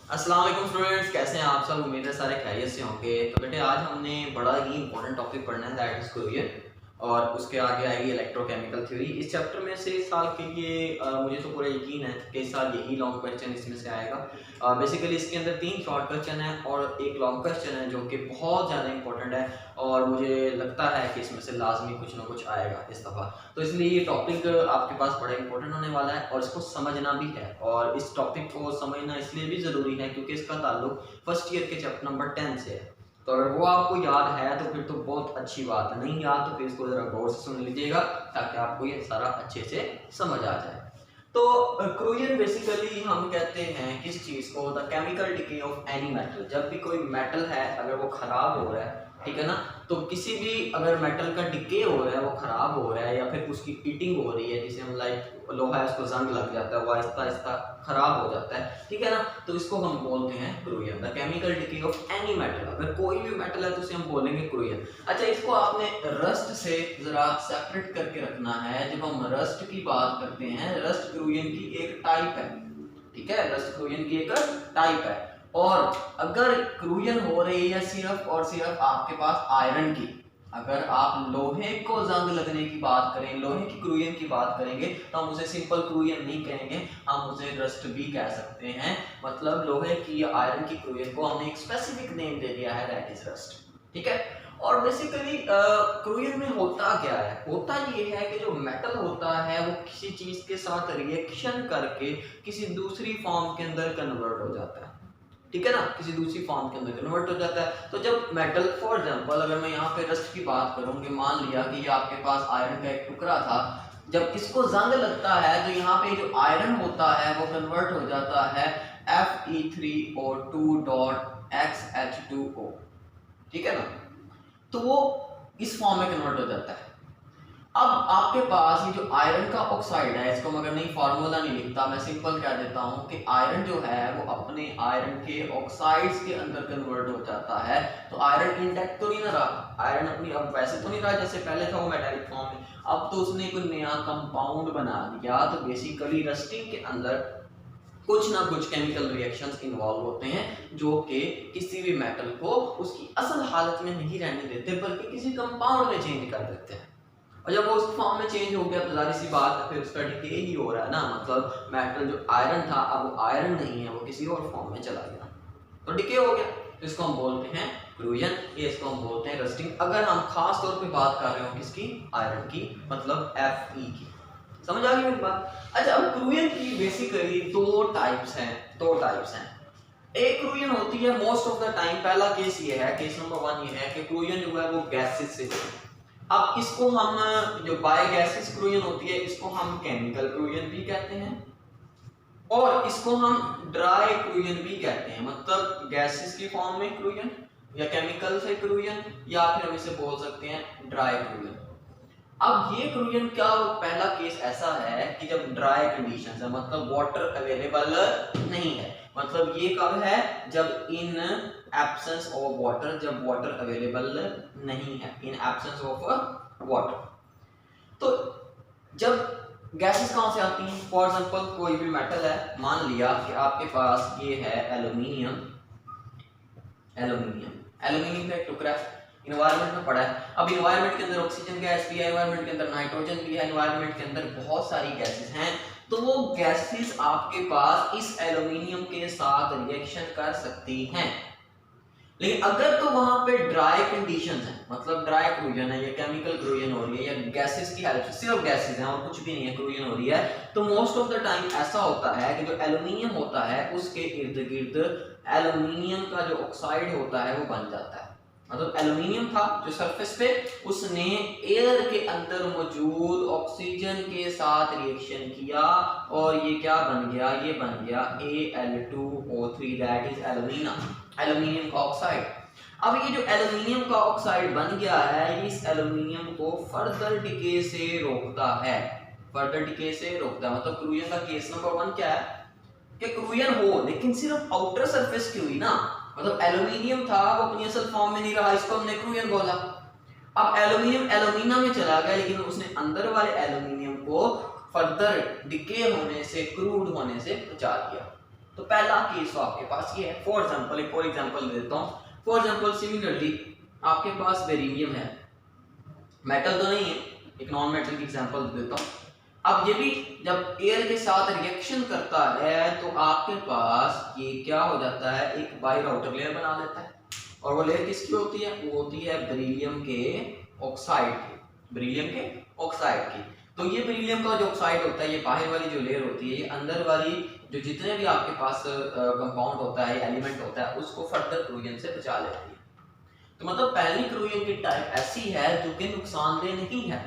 अस्सलाम वालेकुम स्टूडेंट्स, कैसे हैं आप सब। उम्मीद है सारे खैरियत से होंगे। तो बेटे आज हमने बड़ा ही इंपॉर्टेंट टॉपिक पढ़ना है, दैट इज कोरियन, और उसके आगे आएगी इलेक्ट्रोकेमिकल थ्योरी। इस चैप्टर में से इस साल के लिए मुझे तो पूरा यकीन है कि इस साल यही लॉन्ग क्वेश्चन इसमें से आएगा। बेसिकली इसके अंदर 3 शॉर्ट क्वेश्चन है और एक लॉन्ग क्वेश्चन है जो कि बहुत ज़्यादा इंपॉर्टेंट है, और मुझे लगता है कि इसमें से लाजमी कुछ ना कुछ आएगा इस दफ़ा। तो इसलिए ये टॉपिक आपके पास बड़ा इंपॉर्टेंट होने वाला है और इसको समझना भी है, और इस टॉपिक को समझना इसलिए भी ज़रूरी है क्योंकि इसका ताल्लुक फर्स्ट ईयर के चैप्टर नंबर 10 से है। तो अगर वो आपको याद है तो फिर तो बहुत अच्छी बात है, नहीं याद तो फिर इसको ज़रा गौर से सुन लीजिएगा ताकि आपको ये सारा अच्छे से समझ आ जाए। तो क्रोयन बेसिकली हम कहते हैं किस चीज़ को, the chemical decay of any metal. जब भी कोई मेटल है अगर वो ख़राब हो रहा है, ठीक है ना, तो किसी भी अगर मेटल का डिके हो रहा है, वो ख़राब हो रहा है या फिर उसकी हीटिंग हो रही है, जिसे हम लाइक लोहा है उसको जंग लग जाता है, वो आहिस्ता आहिस्ता ख़राब हो जाता है, ठीक है ना, तो इसको हम बोलते हैं corrosion, the chemical decay of any metal. अगर कोई भी मेटल है तो उसे हम बोलेंगे क्रोयन। अच्छा, इसको आपने रस्ट से ज़रा सेपरेट करके रखना है। जब हम रस्ट की बात करते हैं, रस्ट क्रोयन की एक टाइप है, ठीक है, रस्ट क्रोयन की एक टाइप है। और अगर क्रोयन हो रही है सिर्फ और सिर्फ आपके पास आयरन की, अगर आप लोहे को जंग लगने की बात करें, लोहे की क्रोयन की बात करेंगे, तो हम उसे सिंपल क्रोयन नहीं कहेंगे, हम उसे रस्ट भी कह सकते हैं। मतलब लोहे की या आयरन की क्रोयन को हमने एक स्पेसिफिक नेम दे दिया है, दैट इज रस्ट, ठीक है। और बेसिकली क्रोयन में होता क्या है, होता ये है कि जो मेटल होता है वो किसी चीज के साथ रिएक्शन करके किसी दूसरी फॉर्म के अंदर कन्वर्ट हो जाता है, ठीक है ना, किसी दूसरी फॉर्म के अंदर कन्वर्ट हो जाता है। तो जब मेटल, फॉर एग्जांपल अगर मैं यहाँ पे रस्ट की बात करूँ, मान लिया कि ये आपके पास आयरन का एक टुकड़ा था, जब इसको जंग लगता है तो यहाँ पे जो आयरन होता है वो कन्वर्ट हो जाता है Fe3O2.XH2O, ठीक है ना, तो वो इस फॉर्म में कन्वर्ट हो जाता है। अब आपके पास ये जो आयरन का ऑक्साइड है, इसको मैं अगर नहीं फार्मूला नहीं लिखता, मैं सिंपल कह देता हूँ कि आयरन जो है वो अपने आयरन के ऑक्साइड्स के अंदर कन्वर्ट हो जाता है। तो आयरन इंटैक्ट तो नहीं ना रहा, आयरन अपनी अब वैसे तो नहीं रहा जैसे पहले था वो मेटालिक फॉर्म में, अब तो उसने कोई नया कंपाउंड बना दिया। तो बेसिकली रस्टिंग के अंदर कुछ ना कुछ केमिकल रिएक्शंस इन्वॉल्व होते हैं जो कि किसी भी मेटल को उसकी असल हालत में नहीं रहने देते बल्कि किसी कंपाउंड में चेंज कर देते हैं। और जब वो उस फॉर्म में चेंज हो गया तो जाहिर सी बात है फिर उसका डिके ही हो रहा है ना, मतलब मेटल जो आयरन था अब वो आयरन नहीं है, वो किसी और फॉर्म में चला गया, तो डिके हो गया। तो इसको हम बोलते हैं क्रोयन, ये इसको हम बोलते हैं रस्टिंग। अगर हम खास तौर पे बात कर रहे हो किसकी, आयरन की, मतलब Fe की। समझ आ गई मेरी बात। अच्छा, अब क्रोयन की बेसिकली दो टाइप्स हैं। एक क्रोयन होती है मोस्ट ऑफ द टाइम, पहला केस ये है, केस नंबर 1 ये है कि क्रोयन जो है वो गैसेस से है। अब इसको हम, जो बाय गैसेस क्रोयन होती है इसको हम केमिकल क्रोयन भी कहते हैं, और इसको हम ड्राई क्रोयन भी कहते हैं, मतलब गैसेस की फॉर्म में क्रोयन या केमिकल से क्रोयन, या फिर हम इसे बोल सकते हैं ड्राई क्रोयन। अब ये क्रोयन का पहला केस ऐसा है कि जब ड्राई कंडीशन है, मतलब वाटर अवेलेबल नहीं है, मतलब ये कब है, जब इन एब्सेंस ऑफ वाटर, जब वाटर अवेलेबल नहीं है, इन एब्सेंस ऑफ वाटर। तो जब गैसेस कहां से आती हैं, फॉर एग्जांपल कोई भी मेटल है, मान लिया कि आपके पास ये है एल्यूमिनियम का एक टुकड़ा है, इन्वायरमेंट में पड़ा है। अब इन्वायरमेंट के अंदर ऑक्सीजन गैस भी है, इन्वायरमेंट के अंदर नाइट्रोजन भी है, इन्वायरमेंट के अंदर बहुत सारी गैसेस हैं। तो वो गैसेस आपके पास इस एल्यूमिनियम के साथ रिएक्शन कर सकती हैं, लेकिन अगर तो वहां पे ड्राई कंडीशंस है, मतलब ड्राई क्रोयन है या केमिकल क्रोयन हो रही है या गैसेस की हेल्प से, सिर्फ गैसेस हैं और कुछ भी नहीं है, क्रोयन हो रही है, तो मोस्ट ऑफ द टाइम ऐसा होता है कि जो एल्यूमिनियम होता है उसके इर्द गिर्द एल्यूमिनियम का जो ऑक्साइड होता है वो बन जाता है। मतलब एल्यूमिनियम था जो सरफेस पे, उसने एयर के अंदर मौजूद ऑक्सीजन के साथ रिएक्शन किया और ये क्या बन गया, ये बन गया Al2O3, दैट इज एल्यूमिनियम का ऑक्साइड। अब ये जो एल्यूमिनियम का ऑक्साइड बन गया है, इस एल्यूमिनियम को फर्दर डिके से रोकता है, मतलब क्रोयन का केस नंबर 1 क्या है कि क्रोयन हो लेकिन सिर्फ आउटर सरफेस की हुई ना, मतलब एल्यूमिनियम था वो अपनी असल फॉर्म में नहीं रहा, इसको हमने क्रोयन बोला। अब एल्यूमिनियम एल्यूमिना में चला गया, लेकिन उसने अंदर वाले एल्यूमिनियम को फर्दर डिके होने से, क्रूड होने से बचा दिया। तो पहला केस तो आपके पास ये है। फॉर एग्जांपल एक और एग्जांपल दे देता हूँ। फॉर एग्जांपल सिमिलरली आपके पास बेरिलियम है, मेटल तो नहीं है, एक नॉन मेटल की एग्जांपल दे देता हूँ। अब ये भी जब एयर के साथ रिएक्शन करता है तो आपके पास ये क्या हो जाता है, एक बाई आउटर लेयर बना लेता है। और वो लेयर किसकी होती है, वो होती है बेरिलियम के ऑक्साइड की, बेरिलियम के ऑक्साइड की। तो ये बेरिलियम का जो ऑक्साइड होता है, ये बाहर वाली जो लेयर होती है, ये अंदर वाली जो जितने भी आपके पास कंपाउंड होता है, एलिमेंट होता है, उसको फर्दर क्रूजन से बचा लेती है। तो मतलब पहली क्रूजन की टाइप ऐसी है जो कि नुकसानदेह नहीं है,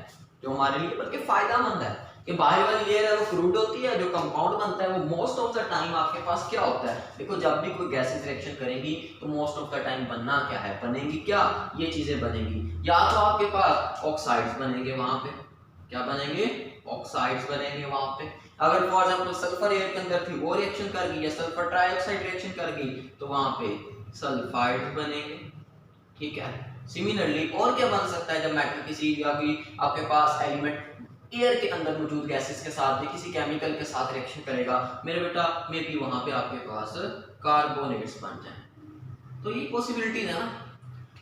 जो हमारे लिए बल्कि फायदेमंद है। कि बाहर वाली लेयर है वो क्रूड होती है, जो कंपाउंड बनता है वो मोस्ट ऑफ द टाइम आपके पास क्या होता है, देखो जब भी कोई गैसेस रिएक्शन करेंगी तो मोस्ट ऑफ द टाइम बनना क्या है, बनेंगी क्या, ये चीजें बनेंगी, या तो आपके पास ऑक्साइड्स बनेंगे, वहां पे क्या बनेंगे, ऑक्साइड्स बनेंगे वहां पे। अगर फॉर एग्जांपल सल्फर एयर के अंदर थी, वो रिएक्शन कर गई, या सल्फर ट्राइऑक्साइड रिएक्शन कर गई, तो वहां पे सल्फाइड्स बनेंगे। ठीक है, सिमिलरली और क्या बन सकता है, जब मेटल किसी या कोई आपके पास एलिमेंट एयर के अंदर मौजूद गैसेस के साथ भी किसी केमिकल के साथ रिएक्शन करेगा, मेरे बेटा मे बी वहां पे आपके पास कार्बोनेट्स बन जाए। तो ये पॉसिबिलिटीज है ना।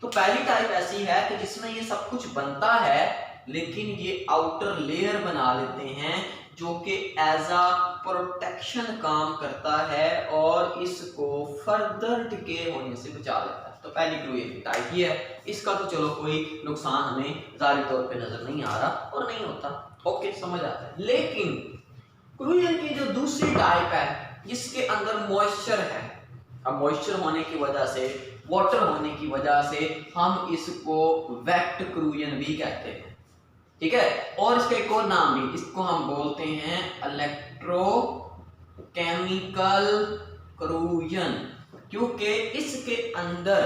तो पहली टाइप ऐसी है कि जिसमें ये सब कुछ बनता है लेकिन ये आउटर लेयर बना लेते हैं जो कि एज अ प्रोटेक्शन काम करता है और इसको फर्दर डिके होने से बचा लेता है। तो पहली क्रूजन टाइप ये है। इसका तो चलो कोई नुकसान हमें जाहिर तौर पे नजर नहीं आ रहा और नहीं होता, ओके समझ आता है। लेकिन क्रूजन की जो दूसरी टाइप है जिसके अंदर मॉइस्चर है, अब मॉइस्चर होने की वजह से, वाटर होने की वजह से हम इसको वेट क्रूजन भी कहते हैं। ठीक है, और इसका एक और नाम भी, इसको हम बोलते हैं इलेक्ट्रोकेमिकल क्रूजन, क्योंकि इसके अंदर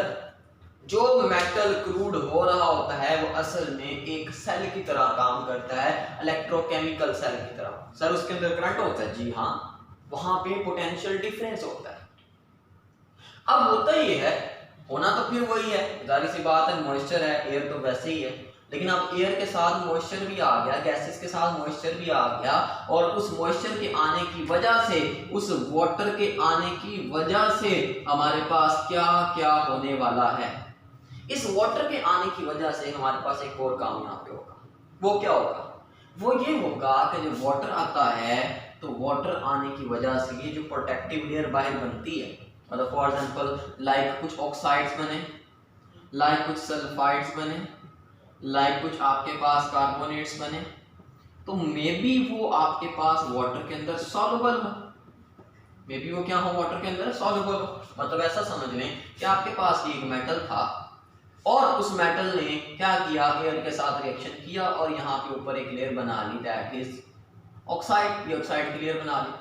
जो मेटल क्रूड हो रहा होता है वो असल में एक सेल की तरह काम करता है, इलेक्ट्रोकेमिकल सेल की तरह। सर उसके अंदर करंट होता है, जी हाँ, वहां पे पोटेंशियल डिफरेंस होता है। अब होता ये है, होना तो फिर वही है, जाहिर सी बात है, मॉइस्चर है, एयर तो वैसे ही है, लेकिन अब एयर के साथ मॉइस्चर भी आ गया, गैसेस के साथ मॉइस्चर भी आ गया, और उस मॉइस्चर के आने की वजह से, उस वाटर के आने की वजह से हमारे पास क्या क्या होने वाला है। इस वाटर के आने की वजह से हमारे पास एक और काम यहाँ पे होगा। वो क्या होगा, वो ये होगा कि जब वाटर आता है तो वाटर आने की वजह से ये जो प्रोटेक्टिव लेयर बाहर बनती है, मतलब फॉर एग्जांपल लाइक कुछ ऑक्साइड्स बने, लाइक कुछ सल्फाइड्स बने, लाइक कुछ आपके पास कार्बोनेट्स बने, तो मे बी वो आपके पास वाटर के अंदर सॉल्युबल हो, मे बी वो क्या हो, वाटर के अंदर सॉल्युबल हो। मतलब ऐसा समझ लें कि आपके पास एक मेटल था और उस मेटल ने क्या किया, एयर के साथ रिएक्शन किया और यहाँ पे ऊपर एक लेयर बना ली, दैट इज ऑक्साइड, ये ऑक्साइड की लेयर बना ली।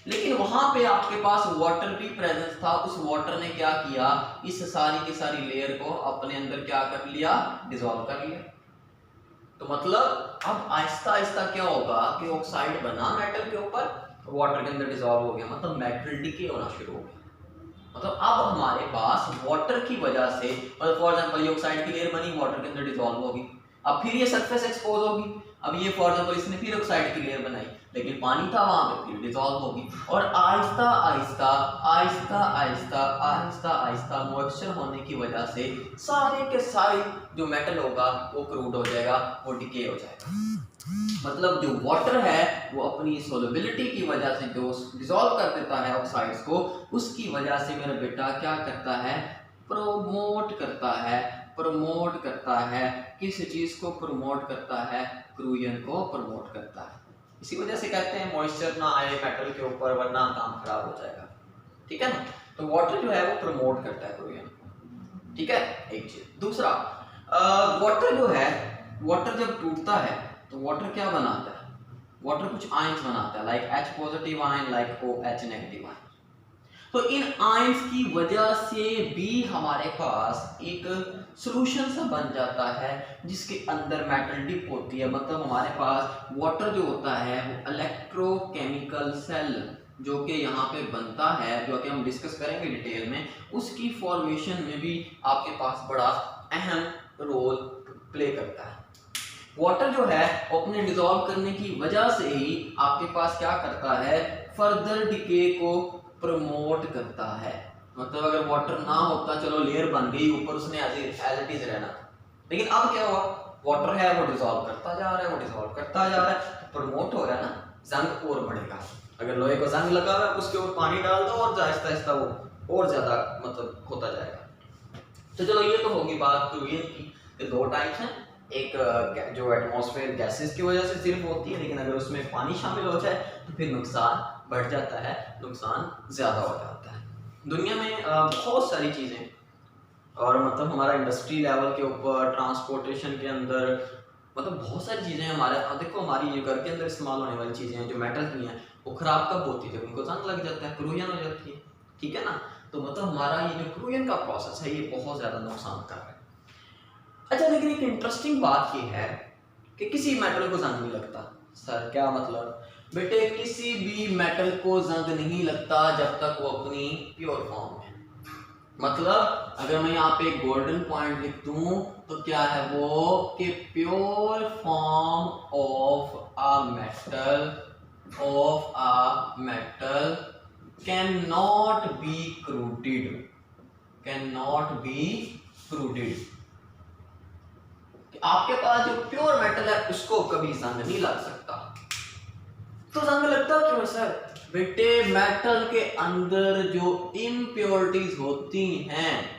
लेकिन वहां पे आपके पास वाटर भी प्रेजेंस था, उस वाटर ने क्या किया, इस सारी की सारी लेयर को अपने अंदर क्या कर लिया, डिसॉल्व कर लिया। तो मतलब अब आहिस्ता आहिस्ता क्या होगा कि ऑक्साइड बना मेटल के ऊपर, वाटर के अंदर डिसॉल्व हो गया, मतलब मेटल डिके होना शुरू हो गया। मतलब अब हमारे पास वाटर की वजह से, मतलब फॉर एग्जांपल ये ऑक्साइड की लेयर बनी, वाटर के अंदर डिसॉल्व होगी, अब फिर ये सरफेस एक्सपोज होगी, अब ये फॉर एग्जांपल इसने फिर ऑक्साइड की लेयर बनाई, लेकिन पानी था वहां पे, फिर डिसॉल्व होगी, और आहिस्ता आहिस्ता आहिस्ता आहिस्ता आहिस्ता आहिस्ता मॉइस्चर होने की वजह से सारे के सारे जो मेटल होगा वो क्रूड हो जाएगा, वो डिके हो जाएगा। मतलब जो वाटर है वो अपनी सोलबिलिटी की वजह से जो डिसॉल्व कर देता है ऑक्साइड्स को, उसकी वजह से मेरा बेटा क्या करता है, प्रोमोट करता है, प्रमोट करता है, किस चीज को प्रमोट करता है, क्रूजन को प्रमोट करता है। इसी वजह से कहते हैं मॉइस्चर ना आए मेटल के ऊपर वरना काम खराब हो जाएगा। ठीक है ना, तो वाटर जो है वो प्रमोट करता है क्रूजन को। ठीक है, एक चीज। दूसरा, वाटर जो है, वाटर जब टूटता है तो वाटर क्या बनाता है, वाटर कुछ आयंस बनाता है, like H positive ion, like OH negative ion. तो इन आयंस की वजह से भी हमारे पास एक सॉल्यूशन सा बन जाता है जिसके अंदर मेटल डिप होती है। मतलब हमारे पास वाटर जो होता है वो इलेक्ट्रोकेमिकल सेल जो कि यहाँ पे बनता है, जो कि हम डिस्कस करेंगे डिटेल में, उसकी फॉर्मेशन में भी आपके पास बड़ा अहम रोल प्ले करता है। वाटर जो है अपने डिसॉल्व करने की वजह से ही आपके पास क्या करता है, फर्दर डिके को प्रमोट करता है। मतलब अगर वाटर ना होता, चलो लेयर बन गई ऊपर, उसने एज इट इज रहना, लेकिन अब क्या हुआ, वाटर है वो डिसॉल्व करता जा रहा है, वो डिसॉल्व करता जा रहा है, प्रमोट हो रहा है ना, जंग और बढ़ेगा। अगर लोहे को जंग लगा हुआ है उसके ऊपर पानी डाल दो और आहिस्ता आहिस्ता वो और ज्यादा मतलब होता जाएगा। तो चलो ये तो होगी बात क्रूएन की। ये दो टाइप्स हैं, एक जो एटमॉस्फेयर गैसेस की वजह से सिर्फ होती है, लेकिन अगर उसमें पानी शामिल हो जाए तो फिर नुकसान बढ़ जाता है, नुकसान ज़्यादा हो जाता है। दुनिया में बहुत सारी चीज़ें, और मतलब हमारा इंडस्ट्री लेवल के ऊपर, ट्रांसपोर्टेशन के अंदर, मतलब बहुत सारी चीज़ें हमारे, देखो हमारी ये घर के अंदर इस्तेमाल होने वाली चीज़ें हैं जो मेटल की हैं, वो ख़राब कब होती है, जब उनको जंग लग जाता है, क्रूयन हो जाती है, ठीक है ना। तो मतलब हमारा ये जो क्रूयन का प्रोसेस है ये बहुत ज़्यादा नुकसान कर रहा है। अच्छा, लेकिन एक इंटरेस्टिंग बात ये है कि किसी मेटल को जंग नहीं लगता। सर क्या मतलब? बेटे किसी भी मेटल को जंग नहीं लगता जब तक वो अपनी प्योर फॉर्म है। मतलब अगर मैं यहाँ पे एक गोल्डन पॉइंट लिख दूं तो क्या है वो कि pure form of a metal can not be corroded. आपके पास जो प्योर मेटल है उसको कभी जंग नहीं लग सकता। तो जंग लगता क्यों सर? बेटे मेटल के अंदर जो इम्प्योरिटीज होती हैं,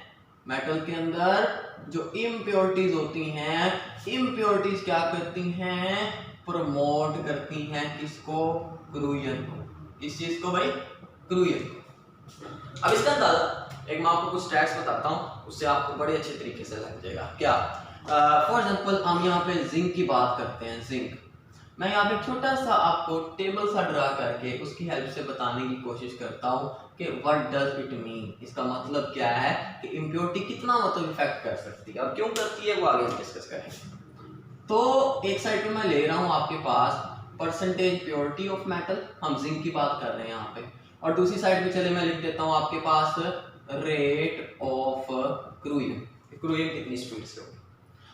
मेटल के अंदर जो इम्प्योरिटीज होती हैं, इम्प्योरिटीज क्या करती हैं? प्रमोट करती हैं किसको? क्रूयन को। किस चीज को भाई? क्रूयन को। अब इसका अंदाजा एक मैं आपको कुछ स्टैट्स बताता हूँ, उससे आपको बड़े अच्छे तरीके से लग जाएगा। क्या? फॉर एग्जाम्पल हम यहाँ पे जिंक की बात करते हैं। जिंक, मैं यहाँ पे छोटा सा आपको टेबल सा ड्रा करके उसकी हेल्प से बताने की कोशिश करता हूँ कि व्हाट डज इट मीन, इसका मतलब क्या है कि इम्प्योरिटी कितना मतलब इफेक्ट कर सकती है और क्यों करती है, वो आगे डिस्कस करेंगे। तो एक साइड पे मैं ले रहा हूँ आपके पास परसेंटेज प्योरिटी ऑफ मेटल, हम जिंक की बात कर रहे हैं यहाँ पे, और दूसरी साइड पे चले मैं लिख देता हूँ आपके पास रेट ऑफ क्रूयन कितनी स्पीड से होगी।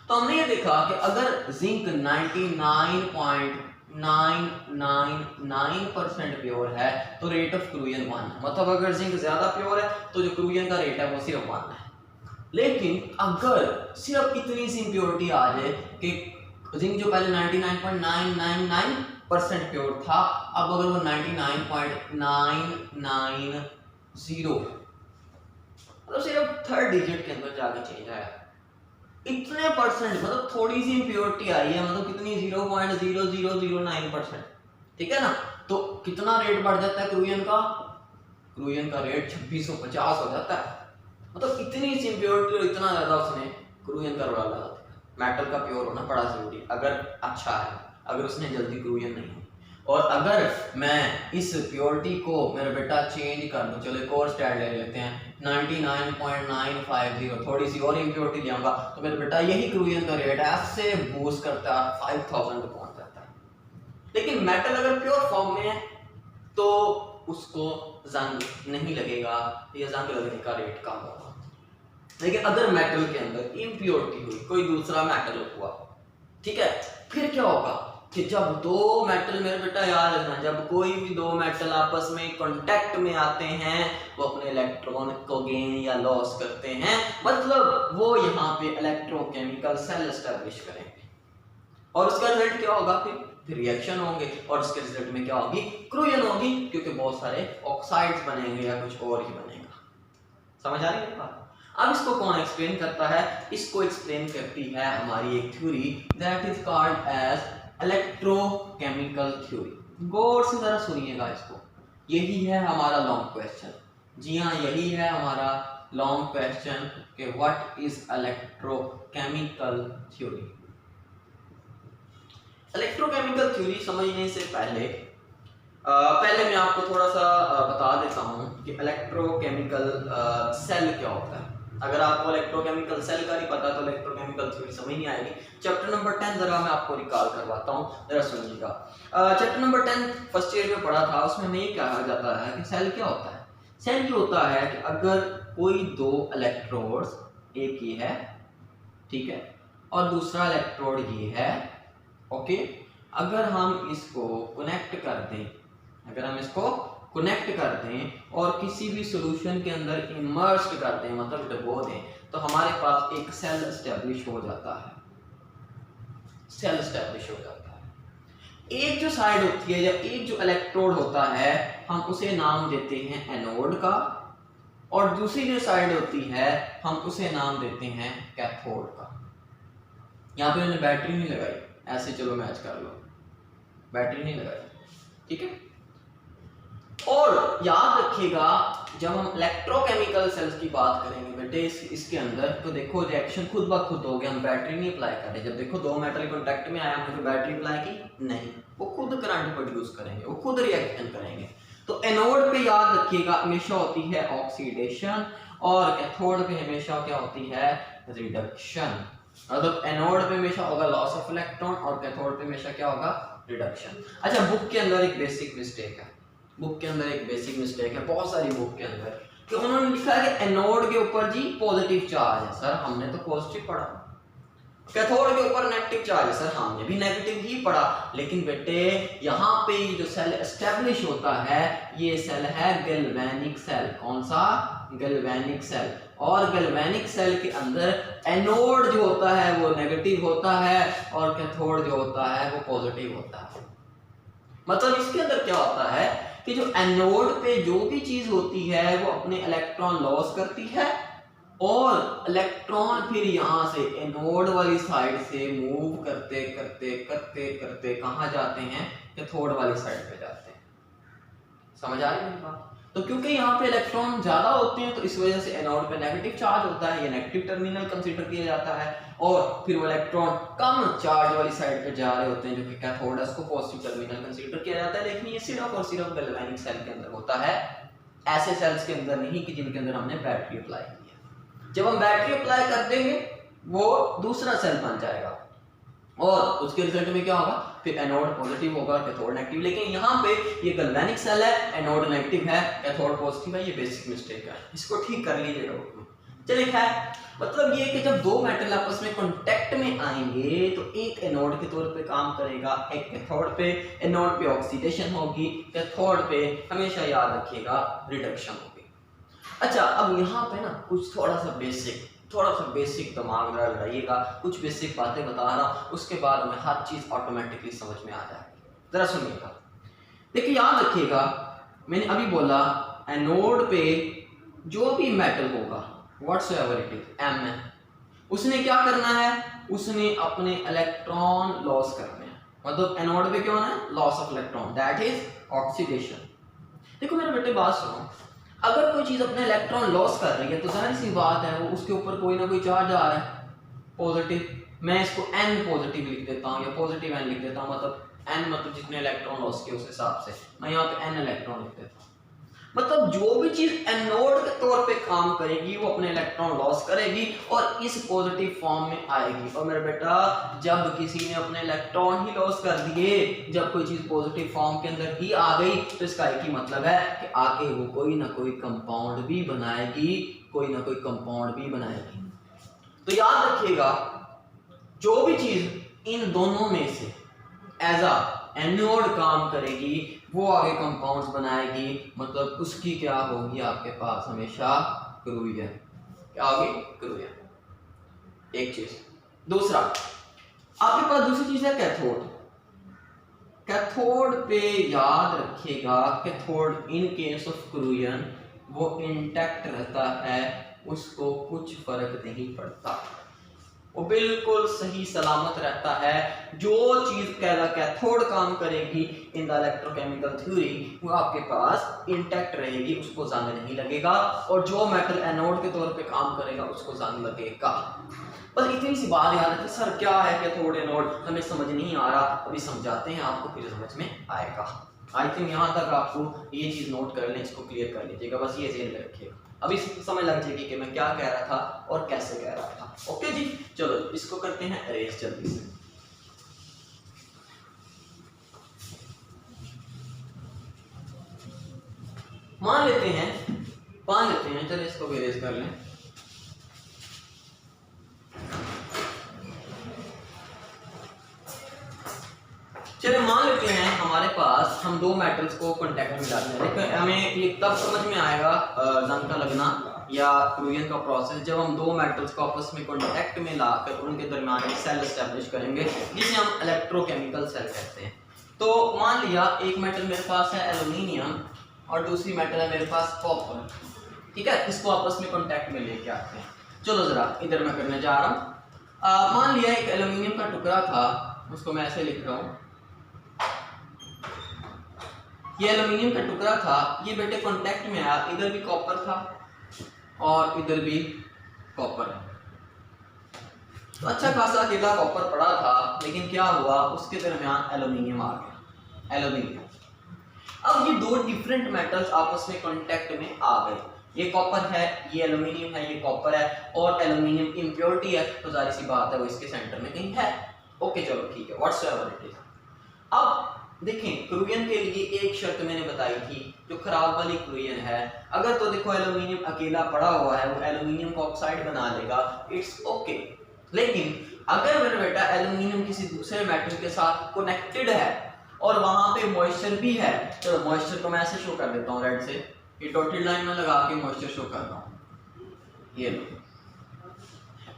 तो हमने ये देखा कि अगर जिंक 99.999% प्योर है तो रेट ऑफ क्रूयन 1 है। मतलब अगर जिंक ज्यादा प्योर है तो जो क्रूयन का रेट है वो सिर्फ 1 है। लेकिन अगर सिर्फ इतनी सी इम्प्योरिटी आ जाए कि जिंक जो पहले 99.999% प्योर था, अब अगर वो 99.990, मतलब सिर्फ थर्ड डिजिट के अंदर जाके चेंज आया, इतने परसेंट, मतलब थोड़ी सी इम्प्योरिटी आई है, मतलब कितनी 0.0009%, ठीक है ना। तो कितना रेट बढ़ जाता है क्रूयन का? क्रूयन का रेट 2650 हो जाता है। मतलब इतनी सी इम्प्योरिटी और इतना ज्यादा उसने क्रूयन का रोल लगा दिया। मेटल का प्योर होना बड़ा जरूरी है अगर अच्छा है, अगर उसने जल्दी क्रूयन नहीं हो। और अगर मैं इस प्योरिटी को मेरा बेटा चेंज कर दूं, चलो एक और स्टैंड ले लेते हैं 99.950, थोड़ी सी और इम्प्योरिटी ले आऊंगा तो मेरा बेटा यही क्रूयन का रेट ऐसे बूस्ट करता है 5000 पे पहुंच जाता है। लेकिन मेटल अगर प्योर फॉर्म में है तो उसको जंग नहीं लगेगा या जंग लगने का रेट कम होगा। लेकिन अगर मेटल के अंदर इम्प्योरिटी हुई, कोई दूसरा मेटल हुआ, ठीक है, फिर क्या होगा कि जब दो मेटल, मेरे बेटा याद रखना, जब कोई भी दो मेटल आपस में कांटेक्ट में आते हैं वो अपने इलेक्ट्रॉन को गेन या लॉस करते हैं, मतलब वो यहाँ पे इलेक्ट्रोकेमिकल सेल एस्टेब्लिश करेंगे और उसका रिजल्ट क्या होगा? फिर रिएक्शन होंगे और उसके रिजल्ट में क्या होगी? क्रूयन होगी, क्योंकि बहुत सारे ऑक्साइड्स बनेंगे या कुछ और ही बनेगा। समझ आ रही है बात? अब इसको कौन एक्सप्लेन करता है? इसको एक्सप्लेन करती है हमारी एक theory that is called as electrochemical theory. गौर से जरा सुनिएगा इसको, यही है हमारा लॉन्ग क्वेश्चन। जी हाँ, यही है हमारा लॉन्ग क्वेश्चन कि what is electrochemical theory. Electrochemical theory समझने से पहले मैं आपको थोड़ा सा बता देता हूँ कि इलेक्ट्रोकेमिकल सेल क्या होता है। अगर आपको इलेक्ट्रोकेमिकल सेल का नहीं पता तो इलेक्ट्रोकेमिकल थ्योरी समझ नहीं आएगी। चैप्टर नंबर 10 जरा मैं आपको रिकॉल करवाता हूँ, जरा सुनिएगा। चैप्टर नंबर 10 फर्स्ट ईयर में पढ़ा था, उसमें हमें ये कहा जाता है कि सेल क्या होता है। सेल ये होता है कि अगर कोई दो इलेक्ट्रोड्स, एक ये है, ठीक है, और दूसरा इलेक्ट्रोड ये है, ओके, अगर हम इसको कनेक्ट कर दें, अगर हम इसको कनेक्ट कर दें और किसी भी सॉल्यूशन के अंदर इमर्ज कर दें, मतलब डुबो दें, तो हमारे पास एक सेल एस्टेब्लिश हो जाता है। सेल एस्टेब्लिश हो जाता है। एक जो साइड होती है या एक जो इलेक्ट्रोड होता है हम उसे नाम देते हैं एनोड का, और दूसरी जो साइड होती है हम उसे नाम देते हैं कैथोड का। यहाँ पे मैंने बैटरी नहीं लगाई, ऐसे चलो मैच कर लो, बैटरी नहीं लगाई, ठीक है। और याद रखिएगा जब हम इलेक्ट्रोकेमिकल सेल्स की बात करेंगे बेटे इसके अंदर, तो देखो रिएक्शन खुद ब खुद हो गया, हम बैटरी नहीं अप्लाई कर रहे। जब देखो दो मेटल कांटेक्ट में आया, हमने बैटरी अप्लाई की नहीं, वो खुद करंट प्रोड्यूस करेंगे, वो खुद रिएक्शन करेंगे। तो एनोड पे याद रखिएगा हमेशा होती है ऑक्सीडेशन, और कैथोड पे हमेशा क्या होती है, रिडक्शन। मतलब एनोड पे हमेशा होगा लॉस ऑफ इलेक्ट्रॉन और कैथोड पे हमेशा क्या होगा, रिडक्शन। अच्छा, बुक के अंदर एक बेसिक मिस्टेक है, बुक के अंदर एक बेसिक मिस्टेक है, बहुत सारी बुक के अंदर, कि उन्होंने लिखा है कि एनोड के ऊपर जी पॉजिटिव चार्ज है। सर हमने तो पॉजिटिव पढ़ा। कैथोड के ऊपर नेगेटिव चार्ज है। सर हमने भी नेगेटिव ही पढ़ा। लेकिन बेटे यहाँ पे जो सेल एस्टेब्लिश होता है ये सेल है गैल्वेनिक सेल। कौन सा, गैल्वेनिक सेल। और गैल्वेनिक सेल के अंदर एनोड जो होता है वो नेगेटिव होता है और कैथोड जो होता है वो पॉजिटिव होता है। मतलब इसके अंदर क्या होता है कि जो एनोड पे जो भी चीज होती है वो अपने इलेक्ट्रॉन लॉस करती है, और इलेक्ट्रॉन फिर यहाँ से एनोड वाली साइड से मूव करते करते करते करते कहाँ जाते हैं, कैथोड वाली साइड पे जाते हैं। समझ आ रही है मेरी बात। तो क्योंकि यहाँ पे इलेक्ट्रॉन ज्यादा होते हैं तो इस वजह से एनोड पे नेगेटिव चार्ज होता है, ये नेगेटिव टर्मिनल कंसीडर किया जाता है, और फिर वो इलेक्ट्रॉन कम चार्ज वाली साइड पे जा रहे होते हैं जो कि कैथोड है, उसको पॉजिटिव टर्मिनल कंसीडर किया जाता है। लेकिन ये सिर्फ और सिर्फ गैल्वेनिक सेल के अंदर होता है, ऐसे सेल्स के अंदर नहीं कि जिनके अंदर हमने बैटरी अप्लाई की है। जब हम बैटरी अप्लाई कर देंगे वो दूसरा सेल बन जाएगा और उसके रिजल्ट में क्या होगा, फिर एनोड पॉजिटिव होगा कैथोड नेगेटिव। लेकिन यहाँ पे ये गैल्वेनिक सेल है, एनोड नेगेटिव है, कैथोड पॉजिटिव है, ये बेसिक मिस्टेक है, इसको ठीक कर लीजिएगा। चलिए खैर, मतलब ये कि जब दो मेटल आपस में कांटेक्ट में आएंगे तो एक एनोड के तौर पे काम करेगा, एक कैथोड पे। एनोड पे ऑक्सीडेशन होगी, कैथोड पे हमेशा याद रखिएगा रिडक्शन होगी। अच्छा, अब यहाँ पे ना कुछ थोड़ा सा बेसिक दिमाग लगाइएगा, कुछ बेसिक बातें बता रहा हूँ, उसके बाद हमें हर चीज ऑटोमेटिकली समझ में आ जाएगी। जरा सुनिएगा, देखिए याद रखिएगा मैंने अभी बोला एनोड पे जो भी मेटल होगा whatsoever it is, M है, उसने क्या करना है, उसने अपने इलेक्ट्रॉन लॉस करने हैं। मतलब एनोड पे क्या होना है, loss of electron, that is oxidation. देखो मेरे बेटे बात सुनो, अगर कोई चीज अपने इलेक्ट्रॉन लॉस कर रही है तो जाहिर सी बात है वो उसके ऊपर कोई ना कोई चार्ज आ रहा है पॉजिटिव। मैं इसको N पॉजिटिव लिख देता हूँ या पॉजिटिव N लिख देता हूँ, मतलब N मतलब जितने इलेक्ट्रॉन लॉस किए उस हिसाब से मैं यहाँ पे N इलेक्ट्रॉन लिख देता हूँ। मतलब जो भी चीज एनोड के तौर पे काम करेगी वो अपने इलेक्ट्रॉन लॉस करेगी और इस पॉजिटिव फॉर्म में आएगी। और मेरे बेटा जब किसी ने अपने इलेक्ट्रॉन ही लॉस कर दिए, जब कोई चीज पॉजिटिव फॉर्म के अंदर ही आ गई, तो इसका एक ही मतलब है कि आगे वो कोई ना कोई कंपाउंड भी बनाएगी, कोई ना कोई कंपाउंड भी बनाएगी। तो याद रखिएगा जो भी चीज इन दोनों में से एज अ एनोड काम करेगी वो आगे कंपाउंड्स बनाएगी, मतलब उसकी क्या होगी आपके पास हमेशा क्रूयन। क्या होगी, क्रूयन। एक चीज। दूसरा आपके पास दूसरी चीज है कैथोड। कैथोड पे याद रखिएगा कैथोड इन केस ऑफ क्रूयन वो इंटैक्ट रहता है, उसको कुछ फर्क नहीं पड़ता, वो बिल्कुल सही सलामत रहता है। जो चीज कैथोड काम करेगी इन द इलेक्ट्रोकेमिकल थ्योरी वो आपके पास इंटैक्ट रहेगी, उसको जंग नहीं लगेगा, और जो मेटल एनोड के तौर पे काम करेगा उसको जंग लगेगा। बस इतनी सी बात याद रखिए। सर क्या है कैथोड एनोड, हमें समझ नहीं आ रहा, अभी समझाते हैं आपको, फिर समझ में आएगा। आई थिंक यहाँ तक आपको ये चीज नोट कर लें, इसको क्लियर कर लीजिएगा, बस ये ध्यान में रखिएगा। अभी समझ लग जाएगी कि मैं क्या कह रहा था और कैसे कह रहा था। ओके जी, चलो इसको करते हैं अरेज जल्दी से। मान लेते हैं चलो इसको भी अरेज कर लें। चलो मान लेते हैं हमारे पास हम दो मेटल्स को कांटेक्ट में डालते हैं, देखो हमें ये तब समझ में आएगा जंग का लगना या क्रूजन का प्रोसेस जब हम दो मेटल्स को आपस में कांटेक्ट में लाकर उनके दरमियान एक सेल एस्टेब्लिश करेंगे जिसे हम इलेक्ट्रोकेमिकल सेल कहते हैं। तो मान लिया एक मेटल मेरे पास है एल्यूमिनियम और दूसरी मेटल है मेरे पास कॉपर, ठीक है, इसको आपस में कांटेक्ट में लेके आते हैं। चलो जरा इधर मैं करने जा रहा हूँ। मान लिया एक एल्यूमिनियम का टुकड़ा था, उसको मैं ऐसे लिख रहा हूँ, ये एल्यूमिनियम का टुकड़ा था, ये बेटे कांटेक्ट में आया, इधर भी कॉपर था और इधर भी कॉपर है। तो अच्छा खासा अकेला कॉपर पड़ा था, लेकिन क्या हुआ उसके दरमियान एल्यूमिनियम आ गया, एल्यूमिनियम। अब ये दो डिफरेंट मेटल्स आपस में कांटेक्ट में आ गए, ये कॉपर है, ये एल्यूमिनियम है, ये कॉपर है और एल्यूमिनियम इम्प्योरिटी है, तो जाहिर सी बात है वो इसके सेंटर में कहीं है। ओके चलो ठीक है, व्हाट्सएवर इट इज। अब देखें क्रूजन के लिए एक शर्त मैंने बताई थी जो खराब वाली क्रूजन है, अगर तो देखो एल्यूमिनियम अकेला पड़ा हुआ है वो एल्यूमिनियम को ऑक्साइड बना लेगा, इट्स ओके। लेकिन अगर मेरा बेटा एल्यूमिनियम किसी दूसरे मेटल के साथ कनेक्टेड है और वहां पे मॉइस्चर भी है, तो मॉइस्चर को मैं ऐसे शो कर देता हूँ रेड से, ये डॉटेड लाइन में लगा के मॉइस्चर शो कर रहा हूँ, ये लो।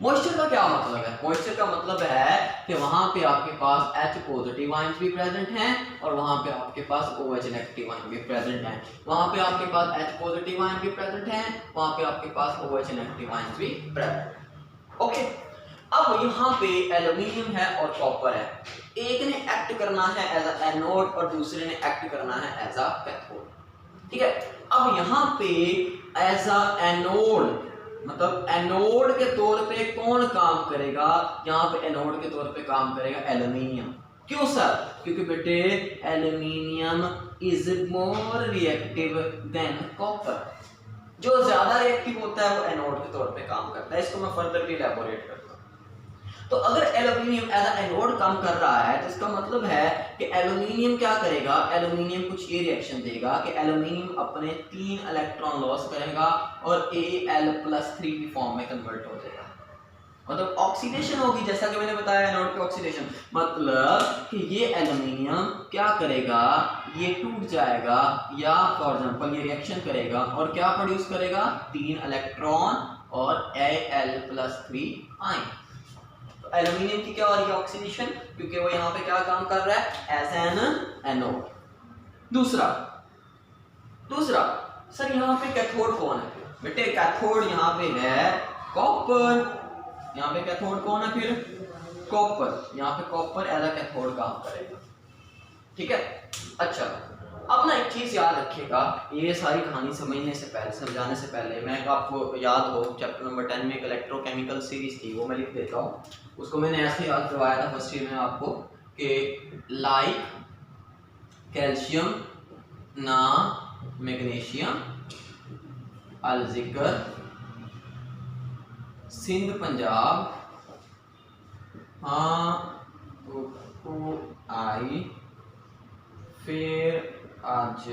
मॉइस्चर का क्या मतलब है? मॉइस्चर का मतलब है कि वहां पे आपके पास H पॉजिटिव आयंस भी प्रेजेंट हैं और वहां पे आपके पास OH नेगेटिव आयन भी प्रेजेंट हैं। वहां पे आपके पास H पॉजिटिव आयन भी प्रेजेंट हैं, वहां पे आपके पास OH नेगेटिव आयंस भी प्रेजेंट। ओके, अब यहाँ पे एल्यूमिनियम है और कॉपर है, एक ने एक्ट करना है एज अ एनोड और दूसरे ने एक्ट करना है एज अ कैथोड, ठीक है। अब यहाँ पे एज अ एनोड मतलब एनोड के तौर पे कौन काम करेगा? यहाँ पे एनोड के तौर पे काम करेगा एल्यूमिनियम। क्यों सर? क्योंकि बेटे aluminium is more reactive than copper, जो ज्यादा रिएक्टिव होता है वो एनोड के तौर पे काम करता है। इसको मैं फर्दर भी इलैबोरेट करता हूँ। तो अगर एल्यूमिनियम एज अ एनोड काम कर रहा है तो इसका मतलब है कि एल्यूमिनियम क्या करेगा? एल्यूमिनियम कुछ ये रिएक्शन देगा कि एल्यूमिनियम अपने 3 इलेक्ट्रॉन लॉस करेगा और Al+3 की फॉर्म में कन्वर्ट हो जाएगा, मतलब ऑक्सीडेशन होगी, जैसा कि मैंने बताया एनोड की ऑक्सीडेशन, मतलब कि ये एल्यूमिनियम क्या करेगा? ये टूट जाएगा या फॉर एग्जांपल ये रिएक्शन करेगा और क्या प्रोड्यूस करेगा? 3 इलेक्ट्रॉन और Al+3 आयन। एल्यूमिनियम की क्या हो रही है? ऑक्सीडेशन, क्योंकि वो यहाँ पे क्या काम कर रहा है? As an anode. दूसरा सर यहाँ पे कैथोड कौन है? बेटे कैथोड यहाँ पे है कॉपर, यहाँ पे कैथोड कौन है? फिर कॉपर, यहाँ पे कॉपर एज अ कैथोड काम करेगा, ठीक है। अच्छा, अब ना एक चीज याद रखिएगा, ये सारी कहानी समझने से पहले, समझाने से पहले, मैं आपको याद हो चैप्टर नंबर 10 में एक इलेक्ट्रोकेमिकल सीरीज थी, वो मैं लिख देता हूँ। उसको मैंने ऐसे याद करवाया था फर्स्ट ईयर में आपको कि लाइक कैल्शियम ना मैग्नीशियम अलजिकर सिंध पंजाब हाँ तो आई फिर आज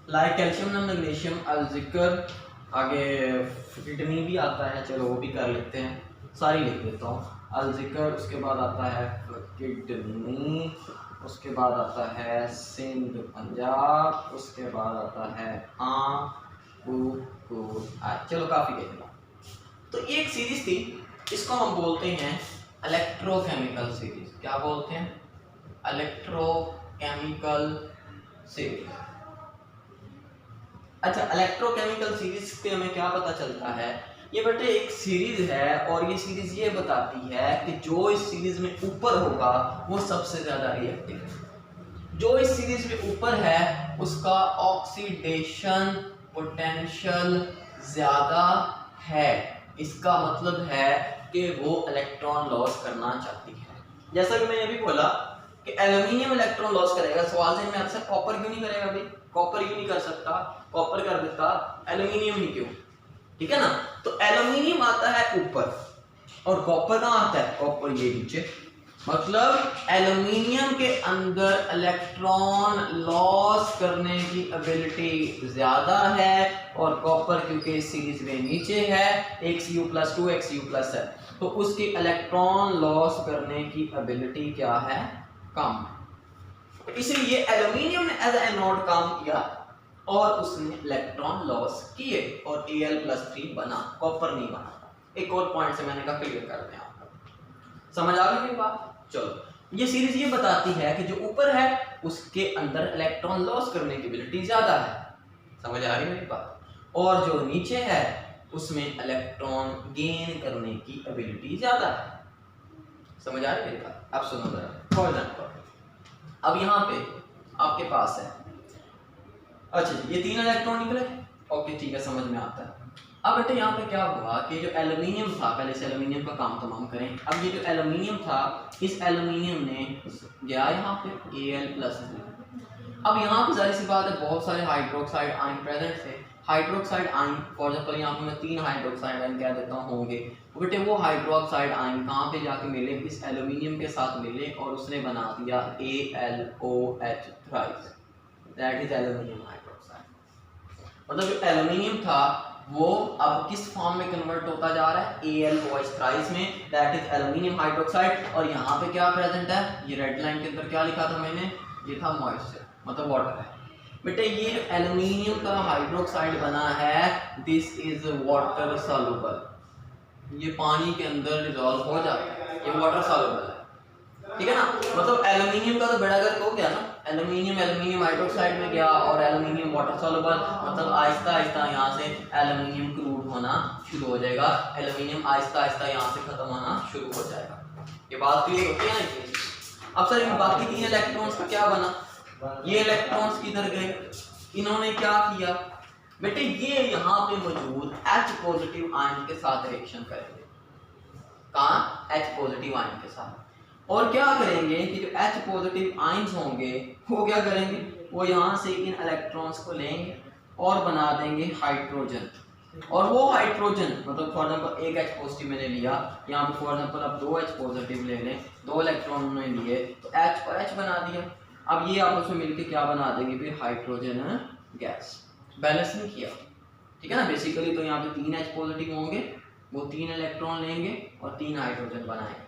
लाइक कैल्शियम ना मैग्नीशियम अलजिकर, आगे किडनी भी आता है, चलो वो भी कर लेते हैं, सारी लिख देता हूँ। अलजिकर, उसके बाद आता है किडनी, उसके बाद आता है सिंध पंजाब, उसके बाद आता है चलो काफी देखना। तो एक सीरीज थी, इसको हम बोलते हैं इलेक्ट्रोकेमिकल सीरीज। क्या बोलते हैं? Electrochemical series. अच्छा, इलेक्ट्रोकेमिकल सीरीज से हमें क्या पता चलता है? ये बेटे एक सीरीज है और ये सीरीज ये बताती है कि जो इस सीरीज में ऊपर होगा वो सबसे ज्यादा रिएक्टिव है। जो इस सीरीज में ऊपर है उसका ऑक्सीडेशन पोटेंशियल ज्यादा है, इसका मतलब है कि वो इलेक्ट्रॉन लॉस करना चाहती है। जैसा कि मैंने अभी बोला कि एल्यूमिनियम इलेक्ट्रॉन लॉस करेगा, सवाल से में अक्सर कॉपर क्यों नहीं करेगा? भाई कॉपर क्यों नहीं कर सकता? कॉपर कर देता, एल्यूमिनियम ही क्यों? ठीक है ना। तो एल्यूमिनियम आता है ऊपर और कॉपर कहाँ आता है? कॉपर ये नीचे, मतलब एल्यूमिनियम के अंदर इलेक्ट्रॉन लॉस करने की एबिलिटी ज्यादा है और कॉपर क्योंकि इस सीरीज में नीचे है, Cu+2 Xu+ है, तो उसकी इलेक्ट्रॉन लॉस करने की एबिलिटी क्या है? कम। इसलिए एल्यूमिनियम ने एज एनोड काम किया और उसने इलेक्ट्रॉन लॉस किए और Al+3 बना, कॉपर नहीं बना। एक और पॉइंट से मैंने कहा क्लियर करते हैं आपको। समझ आ गई मेरी बात? चलो, ये सीरीज ये बताती है कि जो ऊपर है उसके अंदर इलेक्ट्रॉन लॉस करने की एबिलिटी ज्यादा है। समझ आ रही मेरी बात? और जो नीचे है उसमें इलेक्ट्रॉन गेन करने की एबिलिटी ज्यादा है। समझ आ रही मेरी बात? अब सुनो जरा। फॉर एग्जांपल अब यहाँ पे आपके पास है, अच्छा ये 3 इलेक्ट्रॉन निकले, ओके ठीक है, समझ में आता है। अब बेटे यहाँ पे क्या हुआ कि जो एल्यूमिनियम था, पहले से एल्यूमिनियम का काम तमाम करें। अब ये जो एल्यूमिनियम था, इस एल्यूमिनियम ने गया यहाँ पे Al+3। अब यहाँ पे जाहिर सी बात है बहुत सारे हाइड्रोक्साइड आयन प्रेजेंट थे। हाइड्रोक्साइड आयन फॉर एग्जांपल यहाँ पे मैं 3 हाइड्रोक्साइड आयन कह देता हूँ होंगे, बेटे वो हाइड्रोक्साइड आयन कहाँ पे जाके मिले? इस एल्यूमिनियम के साथ मिले और उसने बना दिया AlOH thrice, that is aluminium hydroxide. मतलब जो एल्यूमिनियम था वो अब किस फॉर्म में कन्वर्ट होता जा रहा है? AlOH थ्राइस में, दैट इज एल्यूमिनियम हाइड्रोक्साइड। और यहाँ पे क्या प्रेजेंट है? ये रेड लाइन के अंदर क्या लिखा था मैंने? ये था मॉइस्चर, मतलब वाटर है। बेटे ये जो एल्यूमिनियम का हाइड्रोक्साइड बना है, दिस इज वाटर सॉल्युबल, ये पानी के अंदर डिसॉल्व हो जाता है, ये वाटर सॉल्युबल है, ठीक है ना। मतलब एल्यूमिनियम का तो बेड़ा गर्क हो गया ना, एल्यूमिनियम हाइड्रोक्साइड में गया और एल्यूमिनियम वाटर सॉल्युबल, मतलब आहिस्ता आहिस्ता यहाँ से एल्यूमिनियम क्रूड होना शुरू हो जाएगा, एल्यूमिनियम आहिस्ता आहिस्ता यहाँ से खत्म होना शुरू हो जाएगा। ये बात क्लियर होती है ना? अब सर इन बाकी 3 इलेक्ट्रॉन्स का क्या बना? ये इलेक्ट्रॉन्स किधर गए? इन्होंने क्या किया? बेटे ये यहाँ पे मौजूद H पॉजिटिव आयन के साथ रिएक्शन करेंगे। कहाँ? H पॉजिटिव आयन के साथ। और क्या करेंगे कि जो H पॉजिटिव आयन्स होंगे वो क्या करेंगे? वो यहाँ से इन इलेक्ट्रॉन्स को लेंगे और बना देंगे हाइड्रोजन। और वो हाइड्रोजन मतलब फॉर एग्जांपल एक H पॉजिटिव मैंने लिया, यहाँ पे फॉर एग्जांपल अब 2 H पॉजिटिव ले लें, 2 इलेक्ट्रॉन उन्होंने लिए तो H और H बना दिया। अब ये आपस में मिलके क्या बना देंगे? फिर हाइड्रोजन गैस। बैलेंस नहीं किया, ठीक है ना। बेसिकली तो यहाँ पे 3 H पॉजिटिव होंगे, वो 3 इलेक्ट्रॉन लेंगे और 3 हाइड्रोजन बनाएंगे,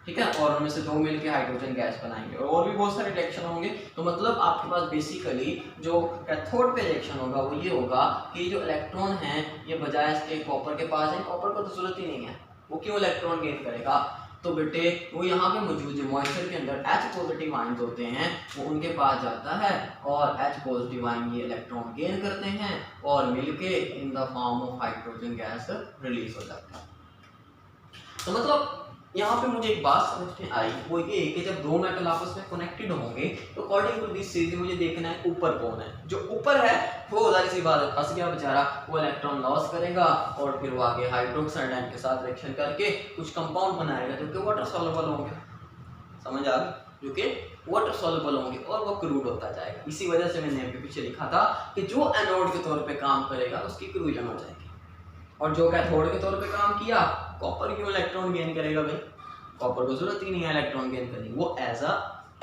ठीक है, और उनमें से 2 मिलके हाइड्रोजन गैस बनाएंगे और भी बहुत सारे रिएक्शन होंगे। तो मतलब आपके पास बेसिकली जो कैथोड पे रिएक्शन होगा वो ये होगा कि जो इलेक्ट्रॉन हैं ये बजाय इसके कॉपर के पास है, कॉपर को तो जरूरत ही नहीं है, वो क्यों इलेक्ट्रॉन गेन करेगा? तो बेटे वो यहाँ पे मौजूद जो मॉइस्चर के अंदर H पॉजिटिव आयन होते हैं वो उनके पास जाता है और H पॉजिटिव आयन ये इलेक्ट्रॉन गेन करते हैं और मिलके in the form of hydrogen gas release हो जाता है। तो मतलब यहाँ पे मुझे एक बात समझ में आई, वो ये कि जब 2 मेटल आपस में कनेक्टेड होंगे तो अकॉर्डिंग टू दिस सीरीज मुझे देखना है ऊपर कौन है। जो ऊपर है वो जाहिर सी बात है फंस गया बेचारा, वो इलेक्ट्रॉन लॉस करेगा और फिर वो आगे हाइड्रोक्साइड आयन के साथ रिएक्शन करके कुछ कंपाउंड बनाएगा जो कि वाटर सॉल्युबल होंगे। समझ आ गई? जो कि वाटर सॉल्युबल होंगे और वो क्रूड होता जाएगा। इसी वजह से मैंने आपके पीछे लिखा था कि जो एनोड के तौर पे काम करेगा उसकी क्रूजन हो जाएगी और जो कैथोड के तौर पे काम किया, कॉपर क्यों इलेक्ट्रॉन गेन करेगा भाई? कॉपर को जरूरत ही नहीं है इलेक्ट्रॉन गेन करने, वो एज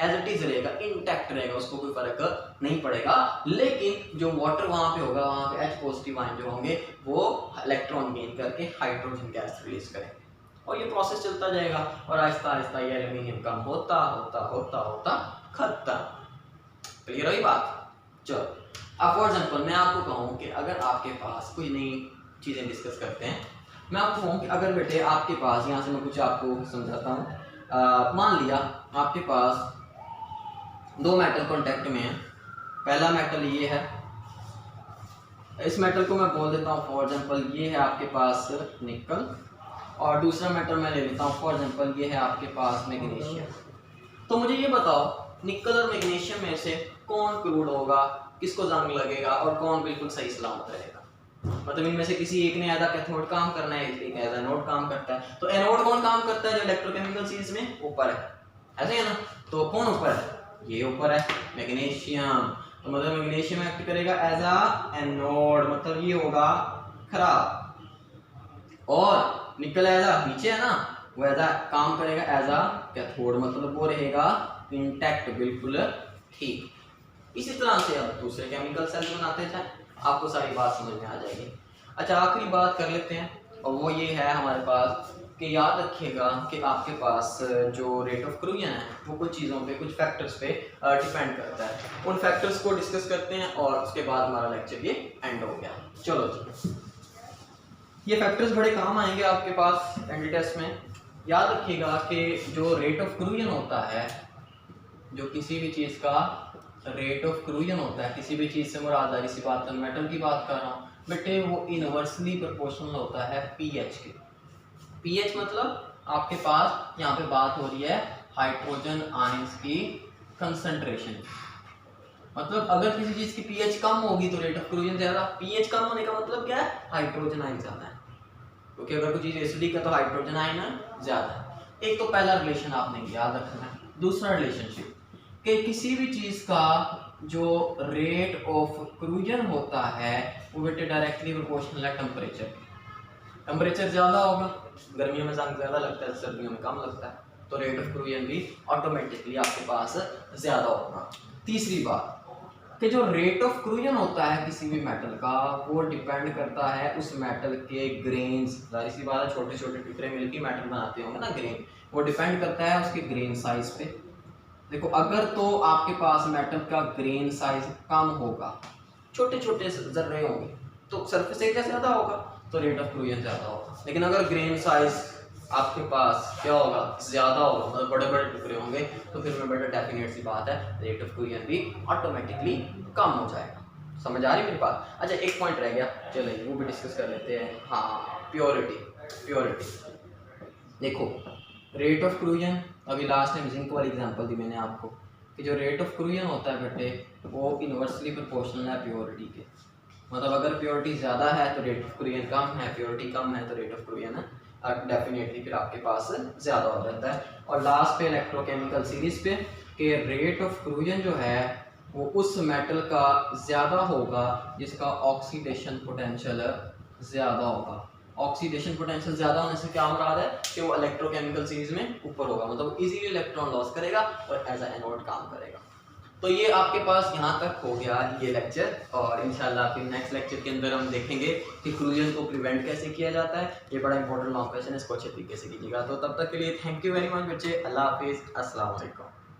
इट इज रहेगा, इंटैक्ट रहेगा, उसको कोई फर्क नहीं पड़ेगा। लेकिन जो वाटर वहां पे होगा, वहां पे H पॉजिटिव आयन जो होंगे वो इलेक्ट्रॉन गेन करके हाइड्रोजन गैस रिलीज करेंगे और ये प्रोसेस चलता जाएगा और आहिस्ता आहिस्ता ये एल्यूमिनियम कम होता होता होता होता खत्म। क्लियर हुई बात? चलो अब फॉर एग्जांपल मैं आपको कहूँ कि अगर आपके पास कोई नई चीजें डिस्कस करते हैं, मैं आपको कहूँ कि अगर बेटे आपके पास, यहाँ से मैं कुछ आपको समझाता हूँ, मान लिया आपके पास 2 मेटल कांटेक्ट में है। पहला मेटल ये है, इस मेटल को मैं बोल देता हूँ फॉर एग्जांपल ये है आपके पास निकल, और दूसरा मेटल मैं ले लेता हूँ फॉर एग्जांपल ये है आपके पास मैग्नीशियम। तो मुझे ये बताओ निकल और मैग्नीशियम में से कौन क्रूड होगा, किसको जंग लगेगा और कौन बिल्कुल सही सलामत रहेगा? मतलब इनमें से किसी एक ने एज कैथोड काम करना है, एक एज एनोड काम करता है। तो एनोड कौन काम करता है? जो इलेक्ट्रोकेमिकल चीज में ऊपर है, ऐसे है ना। तो कौन ऊपर है? ये ऊपर है मैग्नीशियम। तो मतलब मैग्नीशियम एक्ट करेगा एज एनोड, मतलब ये होगा खराब, और निकल एज नीचे है ना, वो एज काम करेगा एज कैथोड, मतलब वो रहेगा इंटैक्ट, बिल्कुल ठीक। इसी तरह से अब दूसरे केमिकल सेल बनाते जाए, आपको सारी बात समझ में आ जाएगी। अच्छा आखिरी बात कर लेते हैं और वो ये है हमारे पास कि याद रखिएगा कि आपके पास जो रेट ऑफ करूजन है वो कुछ चीज़ों पे, कुछ फैक्टर्स पे डिपेंड करता है। उन फैक्टर्स को डिस्कस करते हैं और उसके बाद हमारा लेक्चर ये एंड हो गया। चलो जी, ये फैक्टर्स बड़े काम आएंगे आपके पास एंड टेस्ट में। याद रखिएगा कि जो रेट ऑफ करूजन होता है, जो किसी भी चीज़ का रेट ऑफ करूजन होता है, किसी भी चीज़ से मुराद आ सी बात, मेटल की बात कर रहा हूँ बेटे, वो इनवर्सली प्रोपोर्शनल होता है पीएच के। पीएच मतलब आपके पास यहाँ पे बात हो रही है हाइड्रोजन आयंस की कंसंट्रेशन। मतलब अगर किसी चीज़ की पीएच कम होगी तो रेट ऑफ करूजन ज़्यादा। पीएच कम होने का मतलब क्या है? हाइड्रोजन आयन ज़्यादा है, क्योंकि अगर कोई चीज़ एसिडिक है तो हाइड्रोजन आयन ज़्यादा है। एक तो पहला रिलेशन आपने याद रखना है। दूसरा रिलेशनशिप कि किसी भी चीज़ का जो रेट ऑफ करूजन होता है वो बेटे डायरेक्टली प्रोपोर्शनल है टेम्परेचर। टेम्परेचर ज़्यादा होगा, गर्मियों में जंग ज़्यादा लगता है, सर्दियों में कम लगता है, तो रेट ऑफ करूजन भी ऑटोमेटिकली आपके पास ज़्यादा होगा। तीसरी बात कि जो रेट ऑफ करूजन होता है किसी भी मेटल का वो डिपेंड करता है उस मेटल के ग्रेन्स। जाहिर सी बात है, छोटे छोटे टुकड़े मिलकर मेटल बनाते होंगे ना, ग्रेन, वो डिपेंड करता है उसके ग्रेन साइज पे। देखो अगर तो आपके पास मेटल का ग्रेन साइज कम होगा, छोटे छोटे जर्रे होंगे, तो सरफेस एरिया ज़्यादा होगा तो रेट ऑफ करूजन ज़्यादा होगा। लेकिन अगर ग्रेन साइज आपके पास क्या होगा? ज़्यादा होगा, मतलब बड़े बड़े टुकड़े होंगे, तो फिर में बेटा डेफिनेट सी बात है रेट ऑफ करूजन भी ऑटोमेटिकली कम हो जाएगा। समझ आ रही मेरी बात? अच्छा, एक पॉइंट रह गया, चलिए वो भी डिस्कस कर लेते हैं। हाँ, प्योरिटी। देखो रेट ऑफ करूजन, अभी लास्ट टाइम जिंक वाली एग्जांपल दी मैंने आपको कि जो रेट ऑफ करूजन होता है बेटे वो इन्वर्सली प्रोपोर्शनल है प्योरिटी के। मतलब अगर प्योरिटी ज़्यादा है तो रेट ऑफ करूजन कम है, प्योरिटी कम है तो रेट ऑफ करूजन डेफिनेटली फिर आपके पास ज़्यादा हो जाता है। और लास्ट पे इलेक्ट्रोकेमिकल सीरीज पे कि रेट ऑफ करूजन जो है वो उस मेटल का ज़्यादा होगा जिसका ऑक्सीडेशन पोटेंशियल ज़्यादा होगा। ऑक्सीडेशन पोटेंशियल ज़्यादा होने से क्या मुराद है कि वो इलेक्ट्रोकेमिकल सीरीज में ऊपर होगा, मतलब इजीली इलेक्ट्रॉन लॉस करेगा और एज अ एनोड काम करेगा। तो ये आपके पास यहाँ तक हो गया ये लेक्चर, और इंशाल्लाह फिर नेक्स्ट लेक्चर के अंदर हम देखेंगे कि करूजन को प्रिवेंट कैसे किया जाता है। ये बड़ा इंपॉर्टेंट लॉन्ग क्वेश्चन है, इसको अच्छे तरीके से कीजिएगा। तो तब तक के लिए थैंक यू वेरी मच बच्चे, अल्लाह हाफिज़, अस्सलाम वालेकुम।